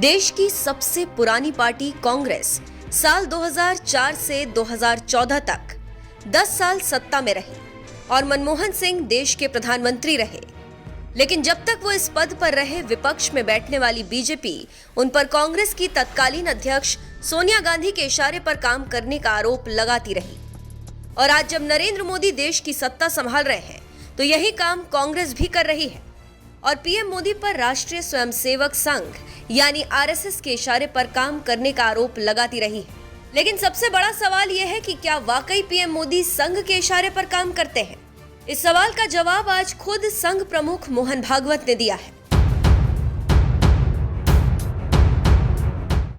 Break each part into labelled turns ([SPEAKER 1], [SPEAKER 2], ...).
[SPEAKER 1] देश की सबसे पुरानी पार्टी कांग्रेस साल 2004 से 2014 तक 10 साल सत्ता में रही और मनमोहन सिंह देश के प्रधानमंत्री रहे। लेकिन जब तक वो इस पद पर रहे, विपक्ष में बैठने वाली बीजेपी उन पर कांग्रेस की तत्कालीन अध्यक्ष सोनिया गांधी के इशारे पर काम करने का आरोप लगाती रही। और आज जब नरेंद्र मोदी देश की सत्ता संभाल रहे हैं, तो यही काम कांग्रेस भी कर रही है और पीएम मोदी पर राष्ट्रीय स्वयंसेवक संघ यानी आरएसएस के इशारे पर काम करने का आरोप लगाती रही है। लेकिन सबसे बड़ा सवाल यह है कि क्या वाकई पीएम मोदी संघ के इशारे पर काम करते हैं? इस सवाल का जवाब आज खुद संघ प्रमुख मोहन भागवत ने दिया है।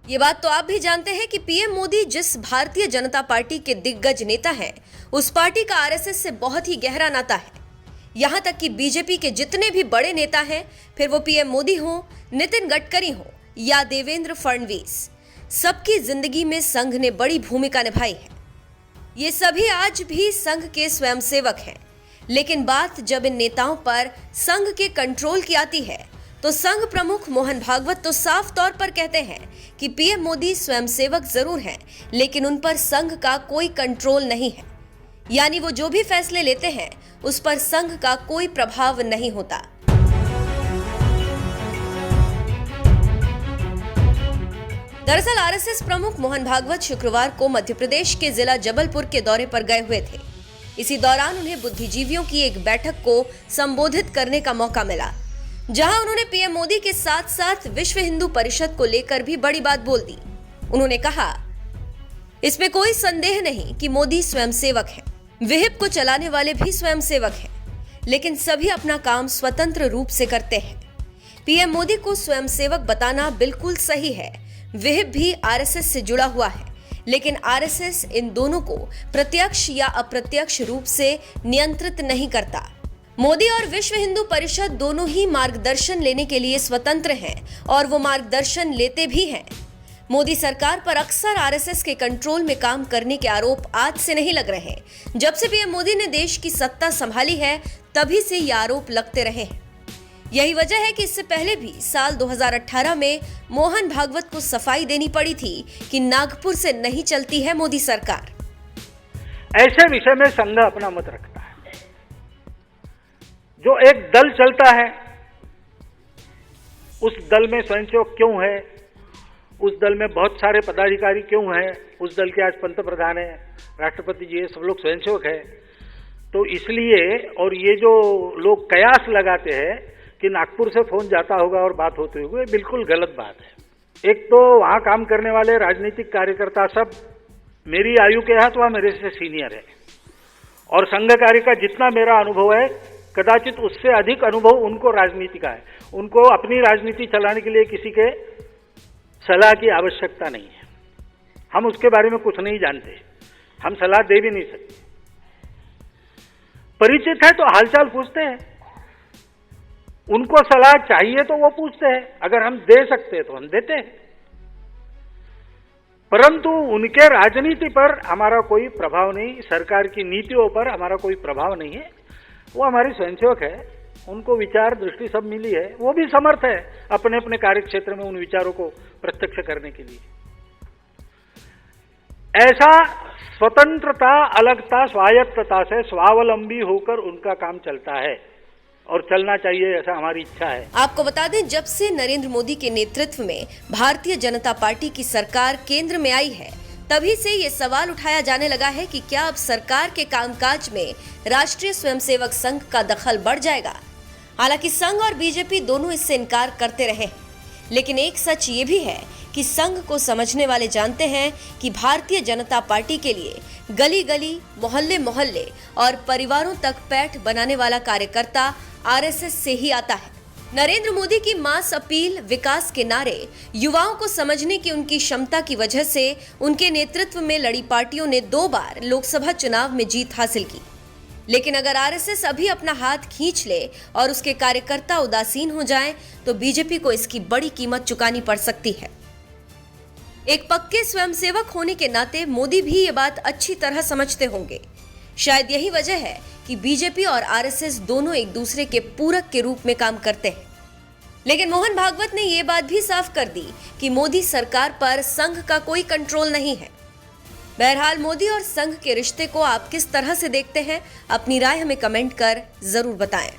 [SPEAKER 1] ये बात तो आप भी जानते हैं कि पीएम मोदी जिस भारतीय जनता पार्टी के दिग्गज नेता हैं, उस पार्टी का आरएसएस से बहुत ही गहरा नाता है। यहां तक कि बीजेपी के जितने भी बड़े नेता हैं, फिर वो पीएम मोदी हो, नितिन गडकरी हो या देवेंद्र फडणवीस, सबकी जिंदगी में संघ ने बड़ी भूमिका निभाई है। ये सभी आज भी संघ के स्वयंसेवक हैं। लेकिन बात जब इन नेताओं पर संघ के कंट्रोल की आती है, तो संघ प्रमुख मोहन भागवत तो साफ तौर पर कहते हैं कि पीएम मोदी स्वयंसेवक जरूर हैं, लेकिन उन पर संघ का कोई कंट्रोल नहीं है। यानी वो जो भी फैसले लेते हैं, उस पर संघ का कोई प्रभाव नहीं होता। दरअसल आरएसएस प्रमुख मोहन भागवत शुक्रवार को मध्य प्रदेश के जिला जबलपुर के दौरे पर गए हुए थे। इसी दौरान उन्हें बुद्धिजीवियों की एक बैठक को संबोधित करने का मौका मिला, जहां उन्होंने पीएम मोदी के साथ साथ विश्व हिंदू परिषद को लेकर भी बड़ी बात बोल दी। उन्होंने कहा, इसमें कोई संदेह नहीं कि मोदी स्वयंसेवक हैं, विहिप को चलाने वाले भी स्वयंसेवक हैं, लेकिन सभी अपना काम स्वतंत्र रूप से करते हैं। पीएम मोदी को स्वयंसेवक बताना बिल्कुल सही है। विहिप भी आरएसएस से जुड़ा हुआ है, लेकिन आरएसएस इन दोनों को प्रत्यक्ष या अप्रत्यक्ष रूप से नियंत्रित नहीं करता। मोदी और विश्व हिंदू परिषद दोनों ही मार्गदर्शन लेने के लिए स्वतंत्र हैं और वो मार्गदर्शन लेते भी हैं। मोदी सरकार पर अक्सर आरएसएस के कंट्रोल में काम करने के आरोप आज से नहीं लग रहे। जब से पीएम मोदी ने देश की सत्ता संभाली है, तभी से ये आरोप लगते रहे हैं। यही वजह है कि इससे पहले भी साल 2018 में मोहन भागवत को सफाई देनी पड़ी थी कि नागपुर से नहीं चलती है मोदी सरकार।
[SPEAKER 2] ऐसे विषय में संघ अपना मत रखता है। जो एक दल चलता है, उस दल में स्वयंसेवक क्यों है, उस दल में बहुत सारे पदाधिकारी क्यों हैं, उस दल के आज पंत प्रधान है, राष्ट्रपति जी है, सब लोग स्वयंसेवक है। तो इसलिए, और ये जो लोग कयास लगाते हैं कि नागपुर से फोन जाता होगा और बात होते हुए, बिल्कुल गलत बात है। एक तो वहां काम करने वाले राजनीतिक कार्यकर्ता सब मेरी आयु के हैं, तो वह मेरे से सीनियर है, और संघ कार्य का जितना मेरा अनुभव है, कदाचित उससे अधिक अनुभव उनको राजनीति का है। उनको अपनी राजनीति चलाने के लिए किसी के सलाह की आवश्यकता नहीं है। हम उसके बारे में कुछ नहीं जानते, हम सलाह दे भी नहीं सकते। परिचित है तो हालचाल पूछते हैं, उनको सलाह चाहिए तो वो पूछते हैं, अगर हम दे सकते हैं तो हम देते हैं, परंतु उनके राजनीति पर हमारा कोई प्रभाव नहीं, सरकार की नीतियों पर हमारा कोई प्रभाव नहीं है। वो हमारे स्वयंसेवक है, उनको विचार दृष्टि सब मिली है, वो भी समर्थ है अपने अपने कार्य क्षेत्र में उन विचारों को प्रत्यक्ष करने के लिए। ऐसा स्वतंत्रता, अलगता, स्वायत्तता से स्वावलंबी होकर उनका काम चलता है और चलना चाहिए, ऐसा हमारी इच्छा है।
[SPEAKER 1] आपको बता दें, जब से नरेंद्र मोदी के नेतृत्व में भारतीय जनता पार्टी की सरकार केंद्र में आई है, तभी से ये सवाल उठाया जाने लगा है कि क्या अब सरकार के कामकाज में राष्ट्रीय स्वयंसेवक संघ का दखल बढ़ जाएगा। हालांकि संघ और बीजेपी दोनों इससे इनकार करते रहे हैं, लेकिन एक सच ये भी है कि संघ को समझने वाले जानते हैं कि भारतीय जनता पार्टी के लिए गली गली, मोहल्ले मोहल्ले और परिवारों तक पैठ बनाने वाला कार्यकर्ता आरएसएस से ही आता है। नरेंद्र मोदी की मास अपील, विकास के नारे, युवाओं को समझने की उनकी क्षमता की वजह से उनके नेतृत्व में लड़ी पार्टियों ने 2 बार लोकसभा चुनाव में जीत हासिल की। लेकिन अगर आरएसएस अभी अपना हाथ खींच ले और उसके कार्यकर्ता उदासीन हो जाएं, तो बीजेपी को इसकी बड़ी कीमत चुकानी पड़ सकती है। एक पक्के स्वयंसेवक होने के नाते मोदी भी ये बात अच्छी तरह समझते होंगे। शायद यही वजह है कि बीजेपी और आरएसएस दोनों एक दूसरे के पूरक के रूप में काम करते हैं। लेकिन मोहन भागवत ने ये बात भी साफ कर दी कि मोदी सरकार पर संघ का कोई कंट्रोल नहीं है। बहरहाल मोदी और संघ के रिश्ते को आप किस तरह से देखते हैं, अपनी राय हमें कमेंट कर जरूर बताएं।